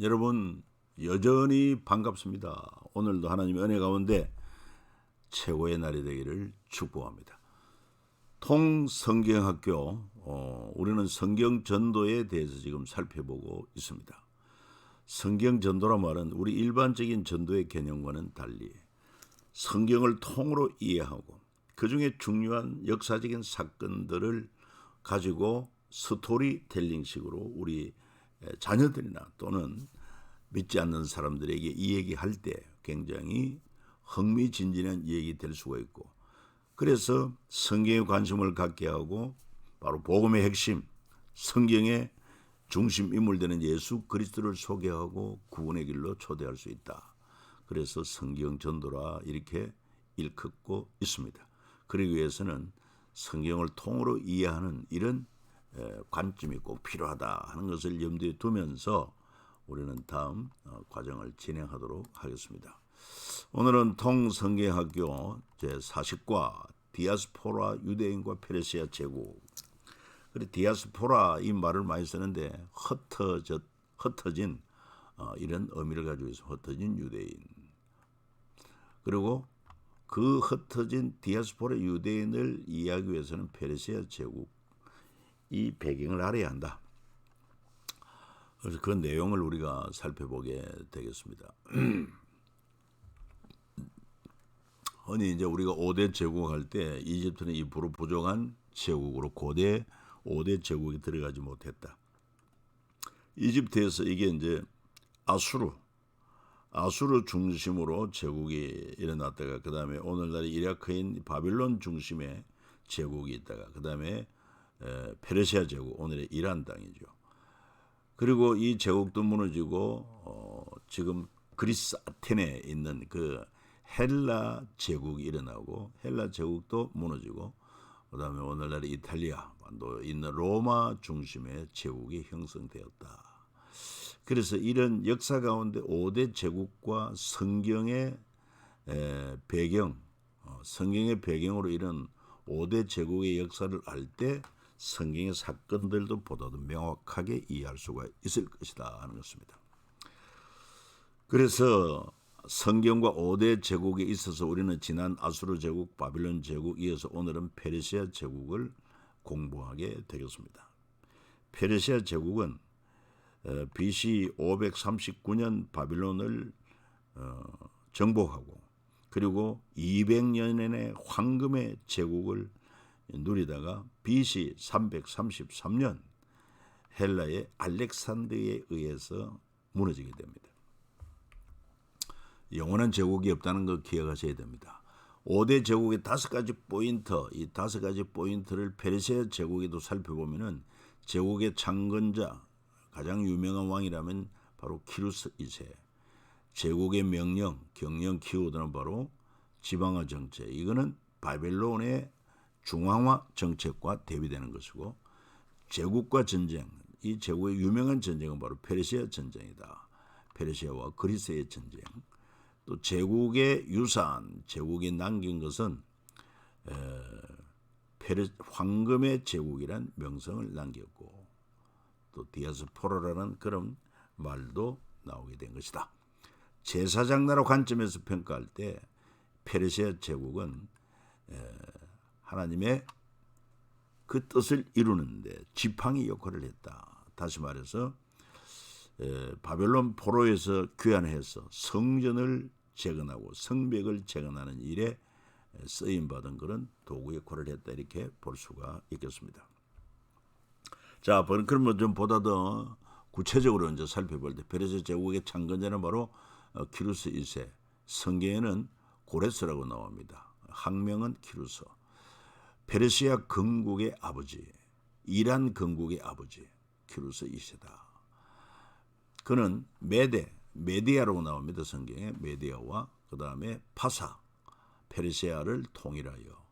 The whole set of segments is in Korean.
여러분 여전히 반갑습니다. 오늘도 하나님의 은혜 가운데 최고의 날이 되기를 축복합니다. 통성경학교 우리는 성경 전도에 대해서 지금 살펴보고 있습니다. 성경 전도라 말은 우리 일반적인 전도의 개념과는 달리 성경을 통으로 이해하고 그 중에 중요한 역사적인 사건들을 가지고 스토리텔링식으로 우리 자녀들이나 또는 믿지 않는 사람들에게 이 얘기할 때 굉장히 흥미진진한 얘기 될 수가 있고, 그래서 성경에 관심을 갖게 하고 바로 복음의 핵심, 성경의 중심 인물 되는 예수 그리스도를 소개하고 구원의 길로 초대할 수 있다. 그래서 성경 전도라 이렇게 일컫고 있습니다. 그러기 위해서는 성경을 통으로 이해하는 이런 관점이 꼭 필요하다 하는 것을 염두에 두면서 우리는 다음 과정을 진행하도록 하겠습니다. 오늘은 통성경학교 제40과 디아스포라 유대인과 페르시아 제국. 그래 디아스포라 이 말을 많이 쓰는데 흩어진 이런 의미를 가지고 있어. 흩어진 유대인. 그리고 그 흩어진 디아스포라 유대인을 이해하기 위해서는 페르시아 제국 이 배경을 알아야 한다. 그래서 그 내용을 우리가 살펴보게 되겠습니다. 흔히 이제 우리가 5대 제국할 때 이집트는 입으로 부족한 제국으로 고대 5대 제국이 들어가지 못했다. 이집트에서 이게 이제 아수르 중심으로 제국이 일어났다가 그 다음에 오늘날의 이라크인 바빌론 중심의 제국이 있다가 그 다음에 페르시아 제국, 오늘의 이란 땅이죠. 그리고 이 제국도 무너지고 지금 그리스 아테네에 있는 그 헬라 제국이 일어나고 헬라 제국도 무너지고 그 다음에 오늘날의 이탈리아도 있는 로마 중심의 제국이 형성되었다. 그래서 이런 역사 가운데 5대 제국과 성경의 배경, 성경의 배경으로 이런 5대 제국의 역사를 알 때 성경의 사건들도 보다도 명확하게 이해할 수가 있을 것이다 하는 것입니다. 그래서 성경과 5대 제국에 있어서 우리는 지난 아수르 제국, 바빌론 제국 이어서 오늘은 페르시아 제국을 공부하게 되겠습니다. 페르시아 제국은 BC 539년 바빌론을 정복하고 그리고 200년의 황금의 제국을 누리다가 BC 333년 헬라의 알렉산더에 의해서 무너지게 됩니다. 영원한 제국이 없다는 걸 기억하셔야 됩니다. 5대 제국의 5가지 포인트, 이 5가지 포인트를 페르시아 제국에도 살펴보면은 제국의 창건자, 가장 유명한 왕이라면 바로 키루스 2세, 제국의 명령, 경영 키워드는 바로 지방화 정책, 이거는 바벨론의 중앙화 정책과 대비되는 것이고, 제국과 전쟁, 이 제국의 유명한 전쟁은 바로 페르시아 전쟁이다. 페르시아와 그리스의 전쟁. 또 제국의 유산, 제국이 남긴 것은 황금의 제국이란 명성을 남겼고 또 디아스포라라는 그런 말도 나오게 된 것이다. 제사장 나라 관점에서 평가할 때 페르시아 제국은 하나님의 그 뜻을 이루는데 지팡이 역할을 했다. 다시 말해서 바벨론 포로에서 귀환해서 성전을 재건하고 성벽을 재건하는 일에 쓰임받은 그런 도구 역할을 했다. 이렇게 볼 수가 있겠습니다. 자, 그러면 좀 보다 더 구체적으로 이제 살펴볼 때 페르시아 제국의 창건자는 바로 키루스 1세, 성경에는 고레스라고 나옵니다. 학명은 키루스. 페르시아 건국의 아버지, 이란 건국의 아버지 키루스 2세다. 그는 메디아라고 나옵니다. 성경에 메디아와 그 다음에 파사, 페르시아를 통일하여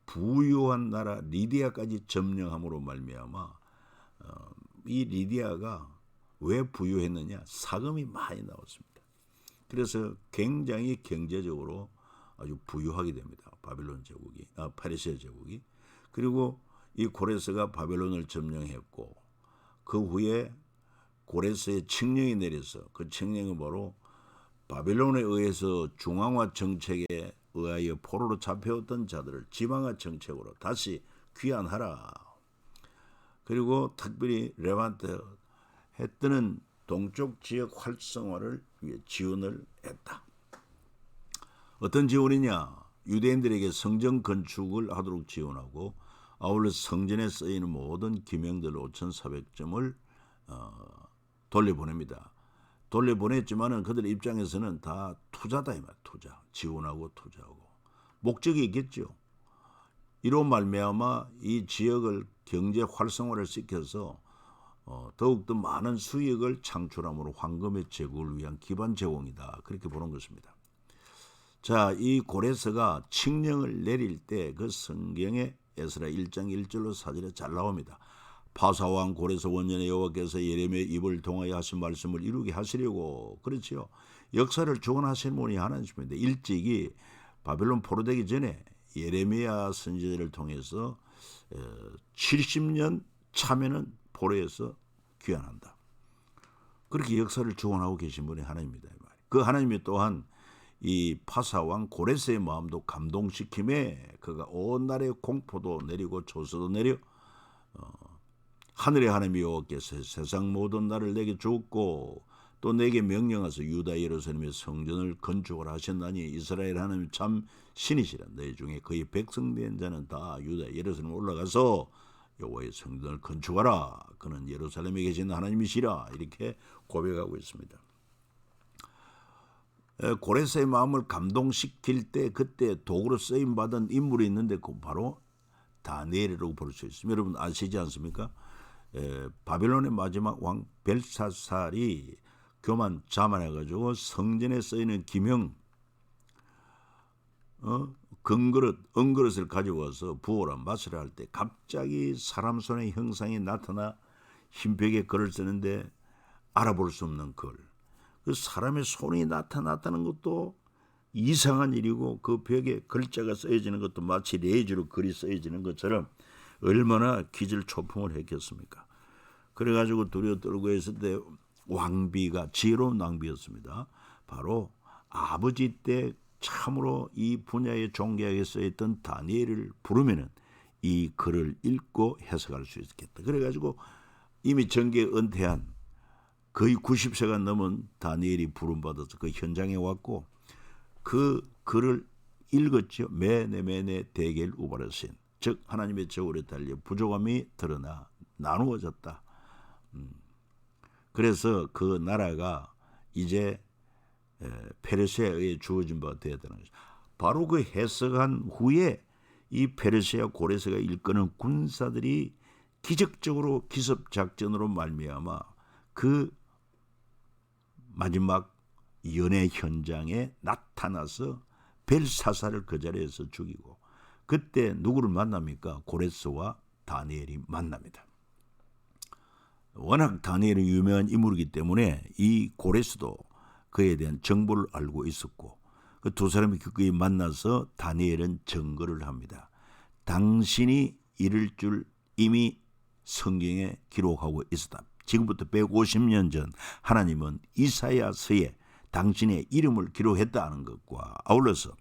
부유한 나라 리디아까지 점령함으로 말미암아 이 리디아가 왜 부유했느냐? 사금이 많이 나왔습니다. 그래서 굉장히 경제적으로 아주 부유하게 됩니다. 페르시아 제국이. 그리고 이 고레스가 바벨론을 점령했고 그 후에 고레스의 칙령이 내려서 그 칙령은 바로 바벨론에 의해서 중앙화 정책에 의하여 포로로 잡혀왔던 자들을 지방화 정책으로 다시 귀환하라. 그리고 특별히 레반트 해뜨는 동쪽 지역 활성화를 위해 지원을 했다. 어떤 지원이냐? 유대인들에게 성전 건축을 하도록 지원하고 아울러 성전에 쓰이는 모든 기명들 5,400점을 돌려보냅니다. 돌려보냈지만은 그들 입장에서는 다 투자다 이 말, 투자. 지원하고 투자하고 목적이 있겠죠. 이로 말미암아 이 지역을 경제 활성화를 시켜서 더욱더 많은 수익을 창출함으로 황금의 제국을 위한 기반 제공이다. 그렇게 보는 것입니다. 자, 이 고레스가 칙령을 내릴 때 그 성경에 에스라 1장 1절로 4절에 잘 나옵니다. 파사왕 고레스 원년에 여호와께서 예레미야의 입을 통하여 하신 말씀을 이루게 하시려고. 그렇지요. 역사를 주관하신 분이 하나님입니다. 일찍이 바벨론 포로되기 전에 예레미야 선지자를 통해서 70년 차면은 포로에서 귀환한다. 그렇게 역사를 주관하고 계신 분이 하나님입니다. 그 하나님이 또한 이 파사왕 고레스의 마음도 감동시킴에 그가 온 나라에 공포도 내리고 조서도 내려 하늘의 하나님 여호와께서 세상 모든 나를 내게 주었고 또 내게 명령하서 유다 예루살렘의 성전을 건축을 하셨나니 이스라엘 하나님 참 신이시라. 너희 중에 거의 백성된 자는 다 유다 예루살렘에 올라가서 여호와의 성전을 건축하라. 그는 예루살렘에 계신 하나님이시라. 이렇게 고백하고 있습니다. 고레스의 마음을 감동시킬 때 그때 도구로 쓰임받은 인물이 있는데 그 바로 다니엘이라고 볼 수 있습니다. 여러분 아시지 않습니까? 바벨론의 마지막 왕 벨사살이 교만 자만해가지고 성전에 쓰이는 기명 은그릇을 가지고 와서 부어라 마시라 할 때 갑자기 사람 손의 형상이 나타나 흰 벽에 글을 쓰는데 알아볼 수 없는 글. 그 사람의 손이 나타났다는 것도 이상한 일이고 그 벽에 글자가 쓰여지는 것도 마치 레이저로 글이 쓰여지는 것처럼 얼마나 기질초풍을 했겠습니까? 그래가지고 두려워 떨고 있을 때 왕비가 지혜로운 왕비였습니다. 바로 아버지 때 참으로 이 분야의 종교학에 쓰였던 다니엘을 부르면은 이 글을 읽고 해석할 수 있겠다. 그래가지고 이미 정계에 은퇴한 거의 90세가 넘은 다니엘이 부름받아서 그 현장에 왔고 그 글을 읽었죠. 매네 대겔 우바르신, 즉 하나님의 저울에 달려 부족함이 드러나 나누어졌다. 그래서 그 나라가 이제 페르시아에 의해 주어진 바가 되어야 되는 것이죠. 바로 그 해석한 후에 이 페르시아 고레스가 일끄는 군사들이 기적적으로 기습작전으로 말미암아 그 마지막 연애 현장에 나타나서 벨사살을 그 자리에서 죽이고 그때 누구를 만납니까? 고레스와 다니엘이 만납니다. 워낙 다니엘이 유명한 인물이기 때문에 이 고레스도 그에 대한 정보를 알고 있었고 그 두 사람이 기꺼이 만나서 다니엘은 증거를 합니다. 당신이 이럴 줄 이미 성경에 기록하고 있었다. 지금부터 150년 전 하나님은 이사야서에 당신의 이름을 기록했다는 것과 아울러서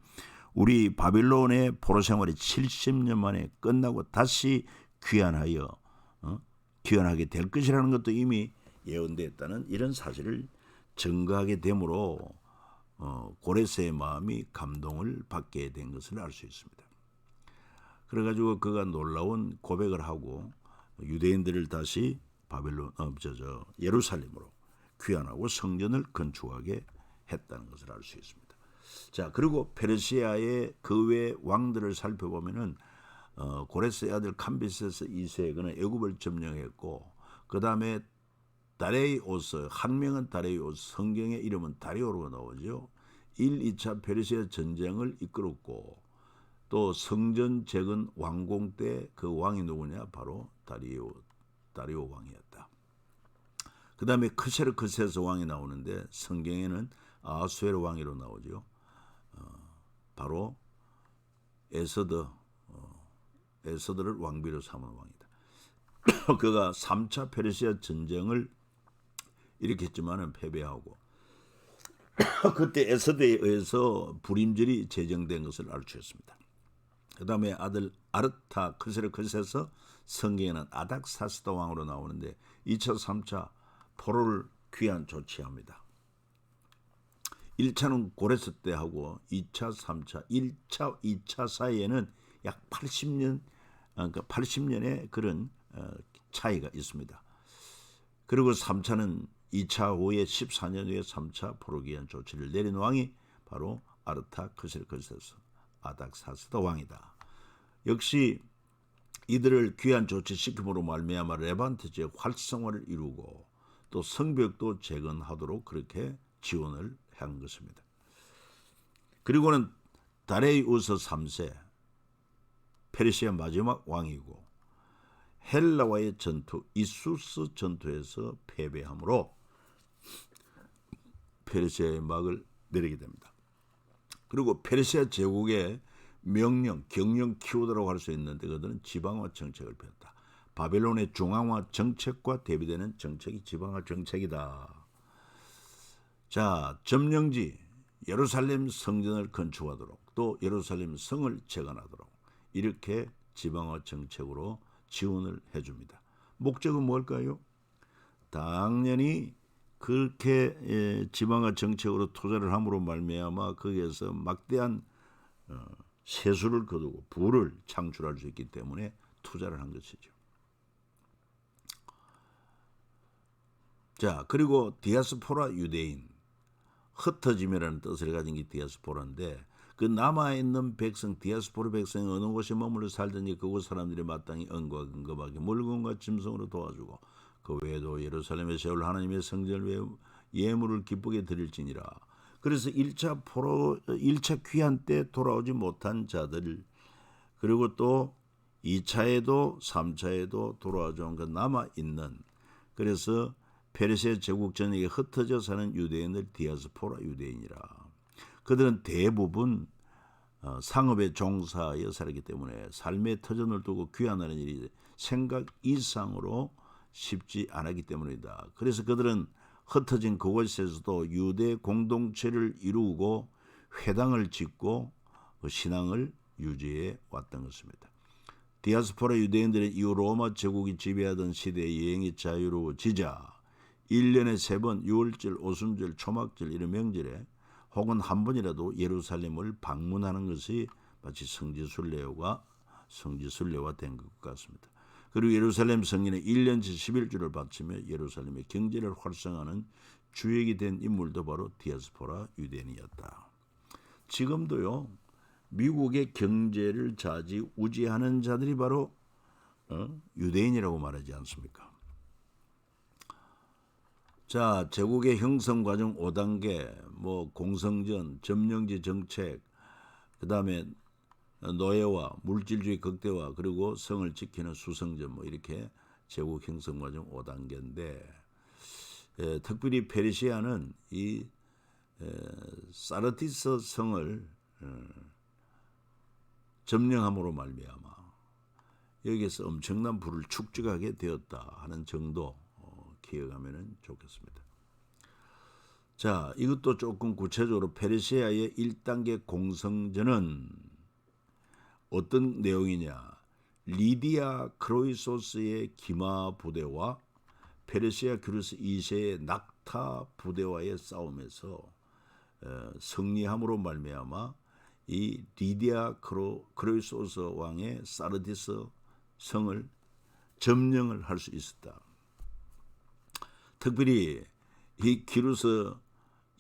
우리 바빌론의 포로 생활이 70년 만에 끝나고 다시 귀환하게 될 것이라는 것도 이미 예언되었다는 이런 사실을 증거하게 되므로 고레스의 마음이 감동을 받게 된 것을 알 수 있습니다. 그래가지고 그가 놀라운 고백을 하고 유대인들을 다시 예루살렘으로 귀환하고 성전을 건축하게 했다는 것을 알 수 있습니다. 자, 그리고 페르시아의 그 외 왕들을 살펴보면은 고레스의 아들 캄비세스 2세 그는 애굽을 점령했고 그 다음에 다레이오스, 한 명은 다레이오스, 성경의 이름은 다리오로 나오죠. 1, 2차 페르시아 전쟁을 이끌었고 또 성전 재건 왕공 때 그 왕이 누구냐? 바로 다리오 왕이었다. 그 다음에 크세르크세스 왕이 나오는데 성경에는 아수에르 왕이로 나오죠. 바로 에서드를 왕비로 삼은 왕이다. 그가 3차 페르시아 전쟁을 이렇게 했지만은 패배하고 그때 에스더에 의해서 불임절이 제정된 것을 알 수 있습니다. 그 다음에 아들 아르타크스르크스에서 성경에는 아닥사스다 왕으로 나오는데 2차 3차 포로를 귀환 조치합니다. 1차는 고레스 때 하고 2차 3차 1차 2차 사이에는 약 80년 그러니까 80년의 그런 차이가 있습니다. 그리고 3차는 2차 후에 14년 후에 3차 포로 귀환 조치를 내린 왕이 바로 아르타크스르크스에서 아닥사스다 왕이다. 역시 이들을 귀환 조치시킴으로 말미암아 레반트 지역 활성화를 이루고 또 성벽도 재건하도록 그렇게 지원을 한 것입니다. 그리고는 다레이우스 3세 페르시아 마지막 왕이고 헬라와의 전투 이수스 전투에서 패배함으로 페르시아의 막을 내리게 됩니다. 그리고 페르시아 제국의 명령, 경영 키우더라고 할 수 있는데 그들은 지방화 정책을 폈다. 바벨론의 중앙화 정책과 대비되는 정책이 지방화 정책이다. 자, 점령지 예루살렘 성전을 건축하도록 또 예루살렘 성을 재건하도록 이렇게 지방화 정책으로 지원을 해줍니다. 목적은 뭘까요? 당연히 그렇게 지방화 정책으로 투자를 함으로 말미암아 거기에서 막대한 세수를 거두고 부를 창출할 수 있기 때문에 투자를 한 것이죠. 자, 그리고 디아스포라 유대인, 흩어짐이라는 뜻을 가진 게 디아스포라인데 그 남아있는 백성, 디아스포라 백성이 어느 곳에 머물러 살든지 그곳 사람들이 마땅히 은과 금급하게 물건과 짐승으로 도와주고 그 외에도 예루살렘에 세울 하나님의 성전을 위해 예물을 기쁘게 드릴지니라. 그래서 1차 귀환 때 돌아오지 못한 자들 그리고 또 2차에도 3차에도 돌아오지 않은 것 남아있는 그래서 페르시아 제국 전역에 흩어져 사는 유대인들 디아스포라 유대인이라. 그들은 대부분 상업에 종사하여 살기 때문에 삶의 터전을 두고 귀환하는 일이 생각 이상으로 쉽지 않았기 때문이다. 그래서 그들은 흩어진 그곳에서도 유대 공동체를 이루고 회당을 짓고 신앙을 유지해 왔던 것입니다. 디아스포라 유대인들은 이후 로마 제국이 지배하던 시대의 여행이 자유로워지자 1년에 3번 유월절, 오순절, 초막절 이런 명절에 혹은 한 번이라도 예루살렘을 방문하는 것이 마치 성지순례와 된 것 같습니다. 그리고 예루살렘 성전에 1년치 11주를 바치며 예루살렘의 경제를 활성화하는 주역이 된 인물도 바로 디아스포라 유대인이었다. 지금도요. 미국의 경제를 좌지우지하는 자들이 바로 유대인이라고 말하지 않습니까? 자, 제국의 형성 과정 5단계, 공성전, 점령지 정책, 그 다음에 노예화, 물질주의 극대화, 그리고 성을 지키는 수성전, 이렇게 제국 형성 과정 5단계인데, 특별히 페르시아는 이 사르티스 성을 점령함으로 말미암아 여기에서 엄청난 부를 축적하게 되었다 하는 정도 기억하면 좋겠습니다. 자, 이것도 조금 구체적으로 페르시아의 1단계 공성전은 어떤 내용이냐? 리디아 크로이소스의 기마 부대와 페르시아 규르스 2세의 낙타 부대와의 싸움에서 승리함으로 말미암아 이 리디아 크로이소스 왕의 사르디스 성을 점령을 할 수 있었다. 특별히 이 기루스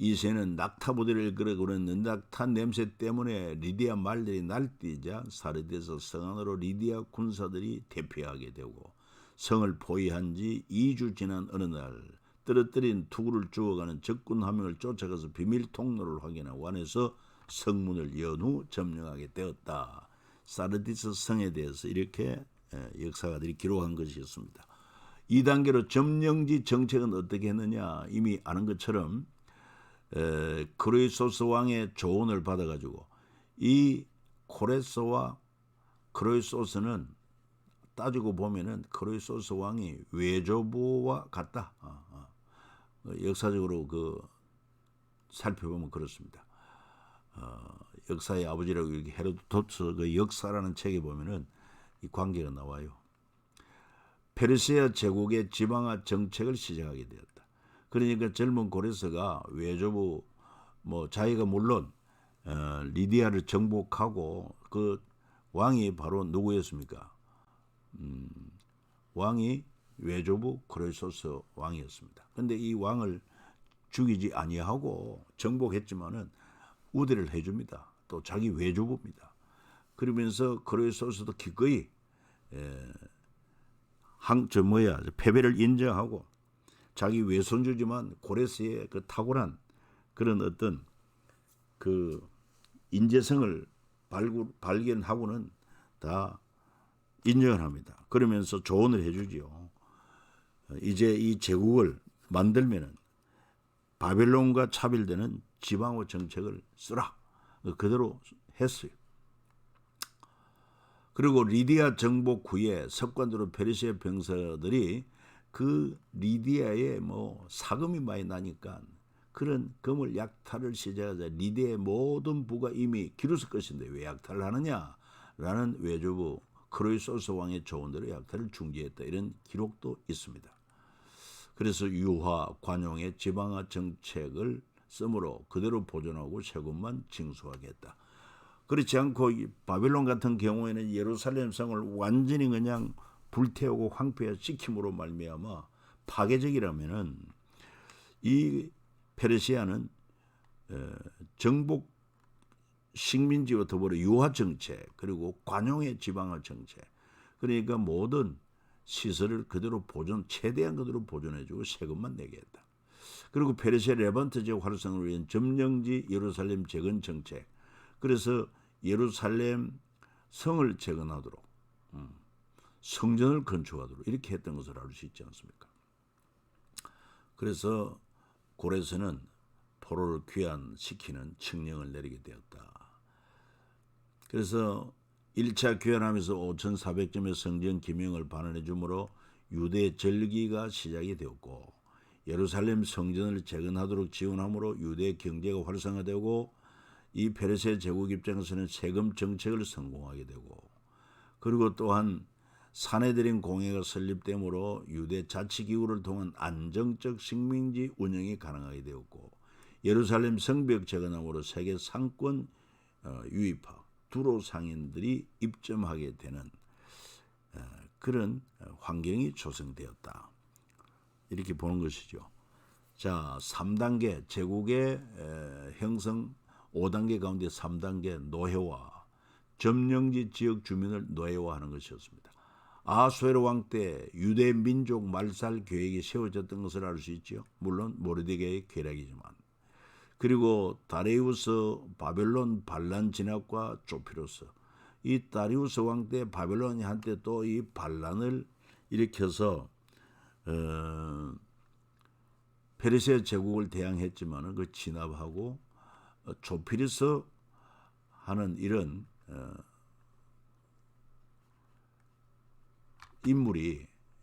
2세는 낙타 부대를 끌어오는 낙타 냄새 때문에 리디아 말들이 날뛰자 사르디스 성 안으로 리디아 군사들이 대피하게 되고 성을 포위한 지 2주 지난 어느 날 떨어뜨린 투구를 주워가는 적군 한 명을 쫓아가서 비밀 통로를 확인하고 안에서 성문을 연 후 점령하게 되었다. 사르디스 성에 대해서 이렇게 역사가들이 기록한 것이었습니다. 2단계로 점령지 정책은 어떻게 했느냐? 이미 아는 것처럼 크로이소스 왕의 조언을 받아가지고 이 코레스와 크로이소스는 따지고 보면은 크로이소스 왕이 외조부와 같다. 역사적으로 살펴보면 그렇습니다. 역사의 아버지라고 이렇게 헤로도토스 그 역사라는 책에 보면은 이 관계가 나와요. 페르시아 제국의 지방화 정책을 시작하게 되었다. 그러니까 젊은 고레스가 외조부 자기가 물론 리디아를 정복하고 그 왕이 바로 누구였습니까? 왕이 외조부 크레소스 왕이었습니다. 그런데 이 왕을 죽이지 아니하고 정복했지만은 우대를 해줍니다. 또 자기 외조부입니다. 그러면서 크레소스도 기꺼이 패배를 인정하고 자기 외손주지만 고레스의 그 탁월한 그런 어떤 그 인재성을 발견하고는 다 인정을 합니다. 그러면서 조언을 해주지요. 이제 이 제국을 만들면은 바벨론과 차별되는 지방호 정책을 쓰라. 그대로 했어요. 그리고 리디아 정복 후에 석관으로 페르시아 병사들이 그 리디아에 사금이 많이 나니까 그런 금을 약탈을 시작하자 리디아의 모든 부가 이미 기루스 것인데 왜 약탈을 하느냐? 라는 외조부 크로이소스 왕의 조언대로 약탈을 중지했다. 이런 기록도 있습니다. 그래서 유화, 관용의 지방화 정책을 쓰므로 그대로 보존하고 세금만 징수하겠다. 그렇지 않고 바벨론 같은 경우에는 예루살렘 성을 완전히 그냥 불태우고 황폐화시킴으로 말미암아 파괴적이라면은 이 페르시아는 정복 식민지와 더불어 유화 정책 그리고 관용의 지방화 정책 그러니까 모든 시설을 그대로 최대한 그대로 보존해주고 세금만 내게 했다. 그리고 페르시아 레반트 지역 활성을 위한 점령지 예루살렘 재건 정책 그래서 예루살렘 성을 재건하도록 성전을 건축하도록 이렇게 했던 것을 알 수 있지 않습니까? 그래서 고레스는 포로를 귀환시키는 칙령을 내리게 되었다. 그래서 1차 귀환하면서 5,400점의 성전 기명을 반환해 주므로 유대 절기가 시작이 되었고 예루살렘 성전을 재건하도록 지원함으로 유대 경제가 활성화되고 이 페르시아 제국 입장에서는 세금 정책을 성공하게 되고 그리고 또한 사내들인 공회가 설립되므로 유대 자치기구를 통한 안정적 식민지 운영이 가능하게 되었고 예루살렘 성벽 재건함으로 세계 상권 유입화 두로 상인들이 입점하게 되는 그런 환경이 조성되었다. 이렇게 보는 것이죠. 자, 3단계 제국의 형성 5단계 가운데 3단계 노예화 점령지 지역 주민을 노예화하는 것이었습니다. 아수에로 왕 때 유대 민족 말살 계획이 세워졌던 것을 알 수 있죠. 물론 모르드게의 계략이지만 그리고 다리우스 바벨론 반란 진압과 조피로스 이 다리우스 왕 때 바벨론이 한때 또 이 반란을 일으켜서 페르시아 제국을 대항했지만은 그 진압하고 조피로스 하는 이런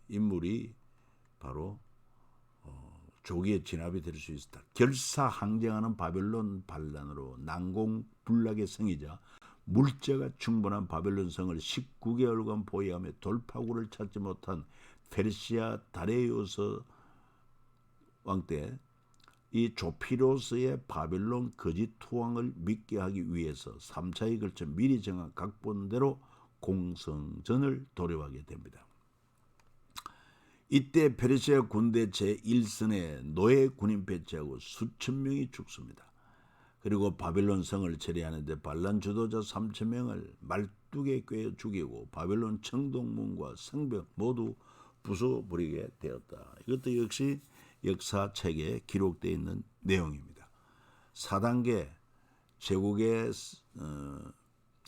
인물이 바로 조기에 진압이 될 수 있었다. 결사항쟁하는 바벨론 반란으로 난공불락의 성이자 물자가 충분한 바벨론 성을 19개월간 보유하며 돌파구를 찾지 못한 페르시아 다레이오스 왕 때 이 조피로스의 바벨론 거짓 투항을 믿게 하기 위해서 3차에 걸쳐 미리 정한 각본대로 공성전을 도래하게 됩니다. 이때 페르시아 군대 제1선에 노예 군인 배치하고 수천 명이 죽습니다. 그리고 바벨론 성을 처리하는데 반란 주도자 3천 명을 말뚝에 꿰어 죽이고 바벨론 청동문과 성벽 모두 부숴버리게 되었다. 이것도 역시 역사책에 기록되어 있는 내용입니다. 4단계 제국의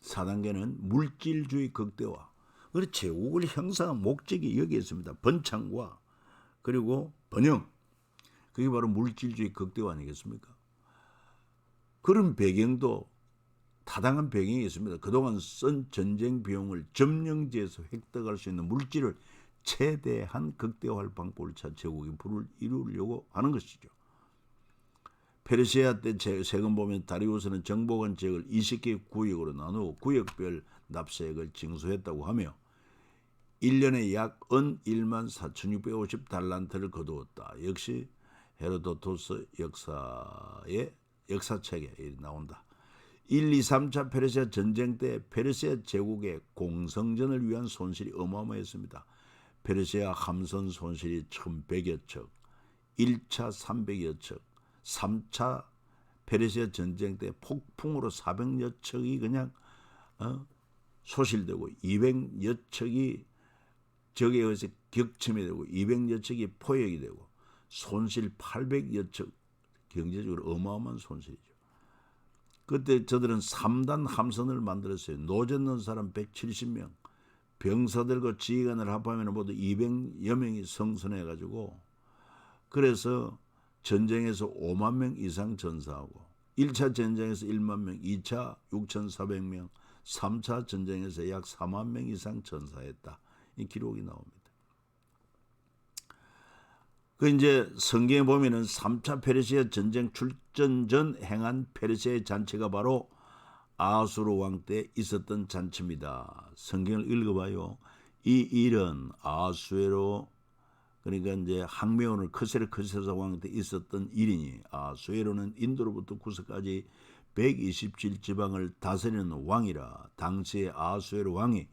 4단계는 물질주의 극대화. 그래서 제국을 형성한 목적이 여기에 있습니다. 번창과 그리고 번영. 그게 바로 물질주의 극대화 아니겠습니까? 그런 배경도 타당한 배경이 있습니다. 그동안 쓴 전쟁 비용을 점령지에서 획득할 수 있는 물질을 최대한 극대화할 방법을 찾아 제국이 불을 이루려고 하는 것이죠. 페르시아 때 세금 보면 다리우스는 정복한 지역을 20개 구역으로 나누어 구역별 납세액을 징수했다고 하며 1년에 약 은 1만 4,650달란트를 거두었다. 역시 헤로도토스 역사의 역사책에 나온다. 1, 2, 3차 페르시아 전쟁 때 페르시아 제국의 공성전을 위한 손실이 어마어마했습니다. 페르시아 함선 손실이 1,100여 척, 1차 300여 척, 3차 페르시아 전쟁 때 폭풍으로 400여 척이 그냥 소실되고 200여 척이 적에 의해서 격침이 되고 200여 척이 포획이 되고 손실 800여 척, 경제적으로 어마어마한 손실이죠. 그때 저들은 3단 함선을 만들었어요. 노전 넣은 사람 170명, 병사들과 지휘관을 합하면 모두 200여 명이 성선해가지고 그래서 전쟁에서 5만 명 이상 전사하고 1차 전쟁에서 1만 명, 2차 6,400명, 3차 전쟁에서 약 4만 명 이상 전사했다. 이 기록이 나옵니다. 그 이제 성경에 보면은 3차 페르시아 전쟁 출전 전 행한 페르시아의 잔치가 바로 아수르 왕 때 있었던 잔치입니다. 성경을 읽어봐요. 이 일은 아수에로 그러니까 이제 항메오는 크세르크세사 왕 때 있었던 일이니 아수에로는 인도로부터 구서까지 127지방을 다스리는 왕이라. 당시에 아수에로 왕이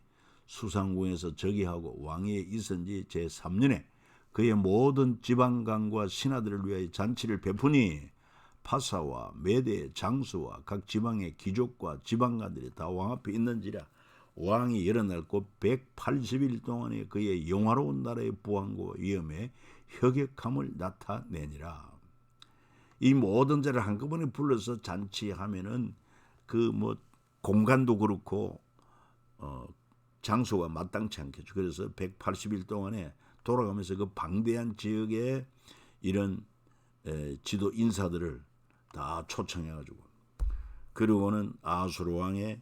수상궁에서 즉위하고 왕위에 있은 지 제3년에 그의 모든 지방강과 신하들을 위하여 잔치를 베푸니 파사와 메대 장수와 각 지방의 귀족과 지방관들이 다 왕 앞에 있는지라. 왕이 일어났고 180일 동안에 그의 영화로운 나라의 부왕과 위엄에 혁혁함을 나타내니라. 이 모든 자를 한꺼번에 불러서 잔치하면은 그 뭐 공간도 그렇고 장소가 마땅치 않겠죠. 그래서 180일 동안에 돌아가면서 그 방대한 지역에 이런 지도 인사들을 다 초청해가지고 그리고는 아수르 왕의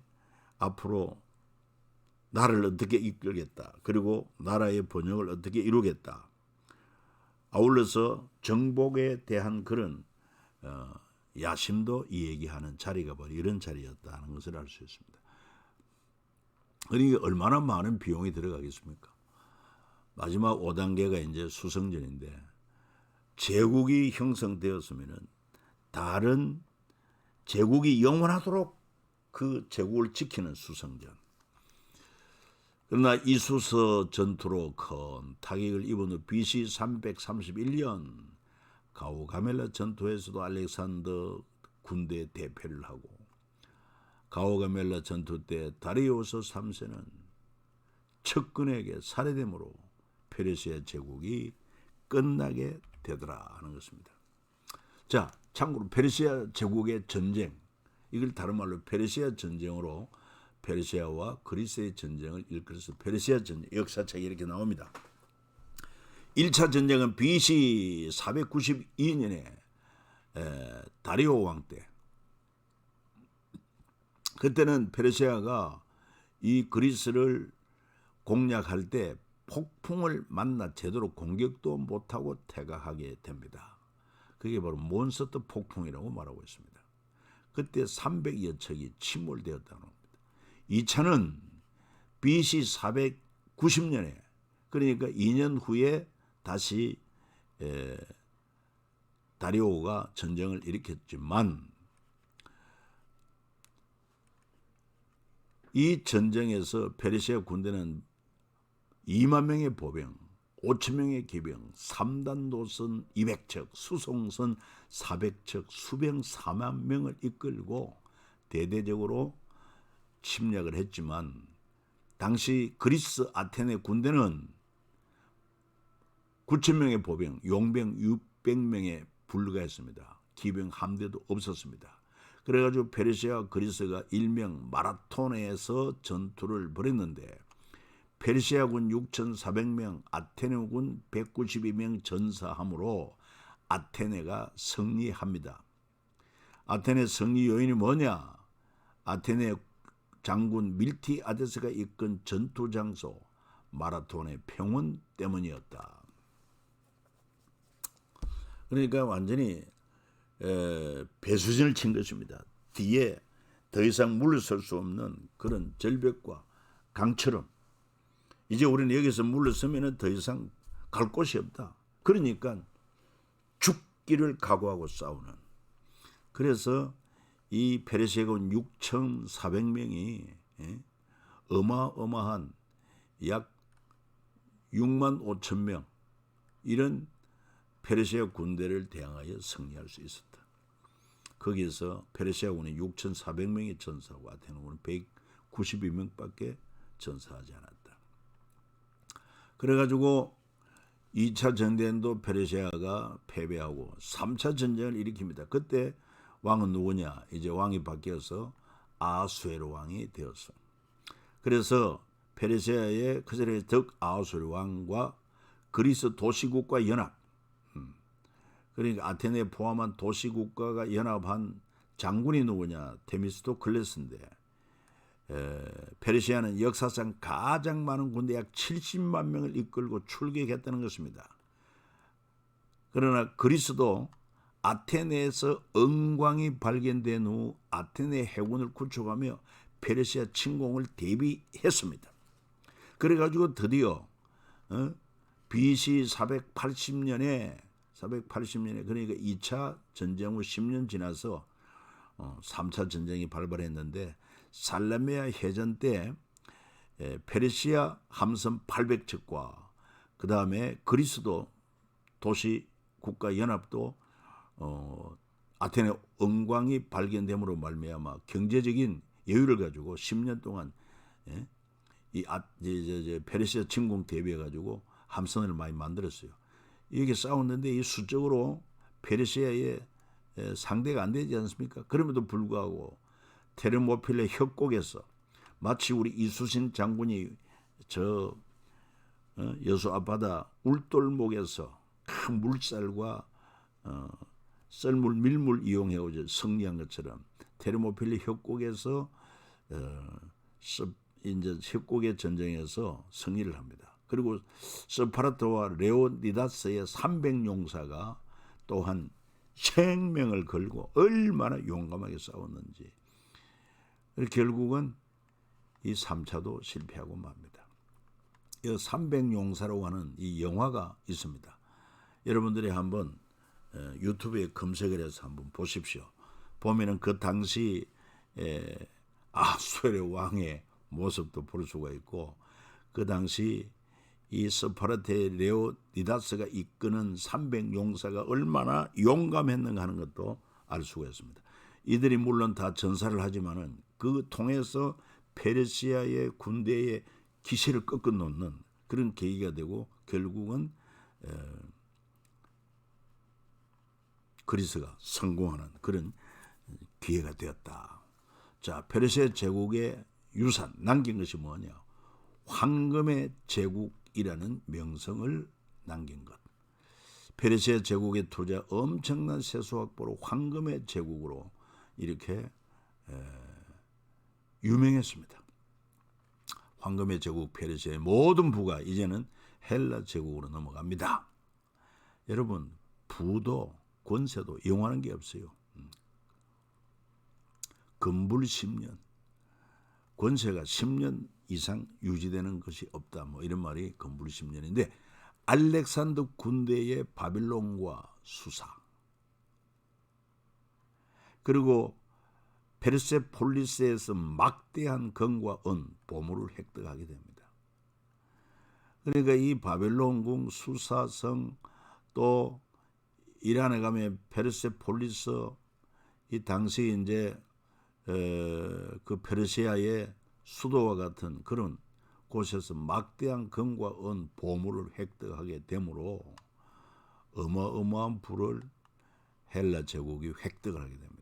앞으로 나라를 어떻게 이끌겠다. 그리고 나라의 번영을 어떻게 이루겠다. 아울러서 정복에 대한 그런 야심도 이야기하는 자리가 바로 이런 자리였다는 것을 알 수 있습니다. 그러니까 얼마나 많은 비용이 들어가겠습니까? 마지막 5단계가 이제 수성전인데 제국이 형성되었으면은 다른 제국이 영원하도록 그 제국을 지키는 수성전. 그러나 이 수서 전투로 큰 타격을 입은 후 BC 331년 가오가멜라 전투에서도 알렉산더 군대 대패를 하고 가오가멜라 전투 때 다리우스 3세는 척근에게 살해됨으로 페르시아 제국이 끝나게 되더라 하는 것입니다. 자, 참고로 페르시아 제국의 전쟁, 이걸 다른 말로 페르시아 전쟁으로 페르시아와 그리스의 전쟁을 일컬어서 페르시아 전쟁, 역사책에 이렇게 나옵니다. 1차 전쟁은 BC 492년에 다리오 왕 때, 그때는 페르시아가 이 그리스를 공략할 때 폭풍을 만나 제대로 공격도 못하고 퇴각하게 됩니다. 그게 바로 몬스터 폭풍이라고 말하고 있습니다. 그때 300여 척이 침몰되었다는 겁니다. 2차는 BC 490년에 그러니까 2년 후에 다시 다리오가 전쟁을 일으켰지만 이 전쟁에서 페르시아 군대는 2만 명의 보병, 5천 명의 기병, 3단 노선 200척, 수송선 400척, 수병 4만 명을 이끌고 대대적으로 침략을 했지만 당시 그리스 아테네 군대는 9천 명의 보병, 용병 600명에 불과했습니다. 기병 함대도 없었습니다. 그래가지고 페르시아와 그리스가 일명 마라톤에서 전투를 벌였는데 페르시아군 6,400명, 아테네군 192명 전사함으로 아테네가 승리합니다. 아테네 승리 요인이 뭐냐? 아테네 장군 밀티아데스가 이끈 전투 장소 마라톤의 평온 때문이었다. 그러니까 완전히 배수진을 친 것입니다. 뒤에 더 이상 물러설 수 없는 그런 절벽과 강처럼 이제 우리는 여기서 물러서면 더 이상 갈 곳이 없다. 그러니까 죽기를 각오하고 싸우는. 그래서 이 페르시아군 6,400명이 어마어마한 약 6만 5천 명 이런 페르시아 군대를 대항하여 승리할 수 있었다. 거기에서 페르시아군이 6,400명이 전사하고 아테네군은 192명밖에 전사하지 않았다. 그래가지고 2차 전쟁도 페르시아가 패배하고 3차 전쟁을 일으킵니다. 그때 왕은 누구냐? 이제 왕이 바뀌어서 아수에르 왕이 되었어. 그래서 페르시아의 그전의 덕 아수에르 왕과 그리스 도시국가 연합, 그러니까 아테네 포함한 도시국가가 연합한 장군이 누구냐? 데미스토클레스인데 페르시아는 역사상 가장 많은 군대 약 70만 명을 이끌고 출격했다는 것입니다. 그러나 그리스도 아테네에서 은광이 발견된 후 아테네 해군을 구축하며 페르시아 침공을 대비했습니다. 그래가지고 드디어 BC 480년에 그러니까 2차 전쟁 후 10년 지나서 3차 전쟁이 발발했는데 살라미아 해전 때 페르시아 함선 800척과 그 다음에 그리스도 도시 국가 연합도 아테네 은광이 발견됨으로 말미암아 경제적인 여유를 가지고 10년 동안 페르시아 침공 대비해 가지고 함선을 많이 만들었어요. 이렇게 싸웠는데 이 수적으로 페르시아의 상대가 안 되지 않습니까? 그럼에도 불구하고 테르모필레 협곡에서 마치 우리 이수신 장군이 저 여수 앞바다 울돌목에서 큰 물살과 썰물 밀물 이용해 오죠. 승리한 것처럼 테르모필레 협곡에서 이제 협곡의 전쟁에서 승리를 합니다. 그리고 스파르타와 레오니다스의 300용사가 또한 생명을 걸고 얼마나 용감하게 싸웠는지. 결국은 이 3차도 실패하고 맙니다. 이 300용사라고 하는 이 영화가 있습니다. 여러분들이 한번 유튜브에 검색을 해서 한번 보십시오. 보면은 그 당시 아수에르 왕의 모습도 볼 수가 있고 그 당시 이 스파르타의 레오니다스가 이끄는 300용사가 얼마나 용감했는가 하는 것도 알 수가 있습니다. 이들이 물론 다 전사를 하지만은 그 통해서 페르시아의 군대의 기세를 꺾어 놓는 그런 계기가 되고 결국은 그리스가 성공하는 그런 기회가 되었다. 자, 페르시아 제국의 유산 남긴 것이 뭐냐? 황금의 제국이라는 명성을 남긴 것. 페르시아 제국의 투자 엄청난 세수 확보로 황금의 제국으로 이렇게 유명했습니다. 황금의 제국 페르시아의 모든 부가 이제는 헬라 제국으로 넘어갑니다. 여러분, 부도 권세도 이용하는 게 없어요. 금불 10년, 권세가 10년 이상 유지되는 것이 없다. 뭐 이런 말이 금불 10년인데 알렉산더 군대의 바빌론과 수사 그리고 페르세폴리스에서 막대한 금과 은, 보물을 획득하게 됩니다. 그러니까 이 바벨론궁, 수사성, 또 이란에 가면 페르세폴리스, 이 당시 이제 그 페르시아의 수도와 같은 그런 곳에서 막대한 금과 은, 보물을 획득하게 되므로 어마어마한 부를 헬라 제국이 획득을 하게 됩니다.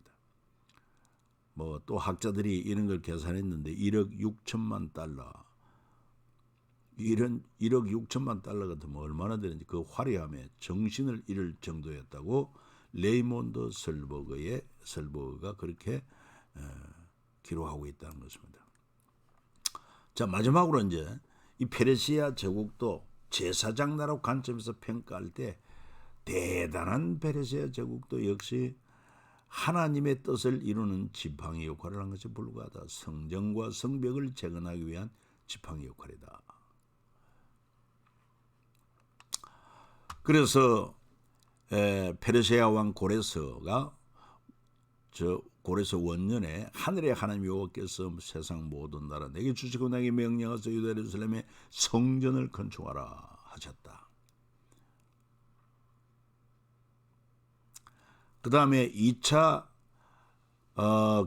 뭐 또 학자들이 이런 걸 계산했는데 1억 6천만 달러, 1억 6천만 달러 같으면 얼마나 되는지 그 화려함에 정신을 잃을 정도였다고 레이몬드 설버그가 그렇게 기록하고 있다는 것입니다. 자, 마지막으로 이제 이 페르시아 제국도 제사장 나라 관점에서 평가할 때 대단한 페르시아 제국도 역시 하나님의 뜻을 이루는 지팡이 역할을 한 것에 불과하다. 성전과 성벽을 재건하기 위한 지팡이 역할이다. 그래서 페르시아 왕 고레스가 고레스 원년에 하늘의 하나님 여호와께서 세상 모든 나라 내게 주시고 내게 명령하사 유다 예루살렘에 성전을 건축하라 하셨다. 그 다음에 2차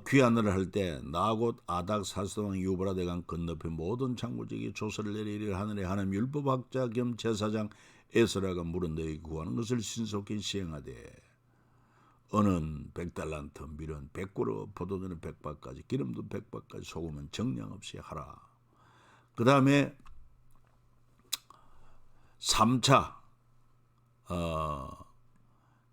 귀환을 할 때 나곳 아닥 사스왕 유브라 대강 건너편 모든 창고지기 조서를 내리리 하늘의 하나님 율법학자 겸 제사장 에스라가 물은 너희 구하는 것을 신속히 시행하되 은은 100달란트, 밀은 100그루, 포도주는 100바까지, 기름도 100바까지, 소금은 정량 없이 하라. 그 다음에 3차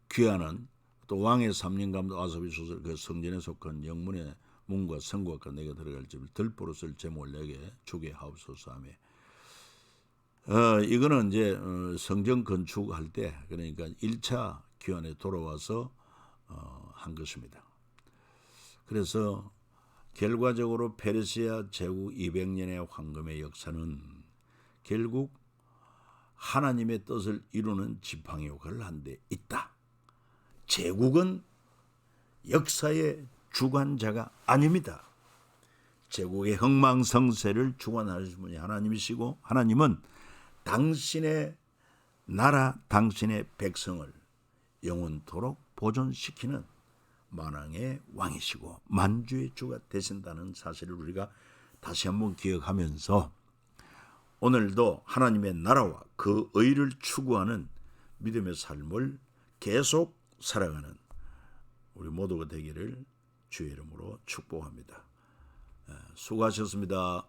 귀환은 또 왕의 3년 감독 아사비 소설 그 성전에 속한 영문의 문과 성곽과 내가 들어갈 집을 들보로 쓸 제목을 내게 주게 하옵소서 하며 이거는 이제 성전 건축할 때 그러니까 1차 귀환에 돌아와서 한 것입니다. 그래서 결과적으로 페르시아 제국 200년의 황금의 역사는 결국 하나님의 뜻을 이루는 지팡이 역할을 한 데 있다. 제국은 역사의 주관자가 아닙니다. 제국의 흥망성쇠를 주관하시는 분이 하나님이시고 하나님은 당신의 나라, 당신의 백성을 영원토록 보존시키는 만왕의 왕이시고 만주의 주가 되신다는 사실을 우리가 다시 한번 기억하면서 오늘도 하나님의 나라와 그 의를 추구하는 믿음의 삶을 계속 살아가는 우리 모두가 되기를 주의 이름으로 축복합니다. 수고하셨습니다.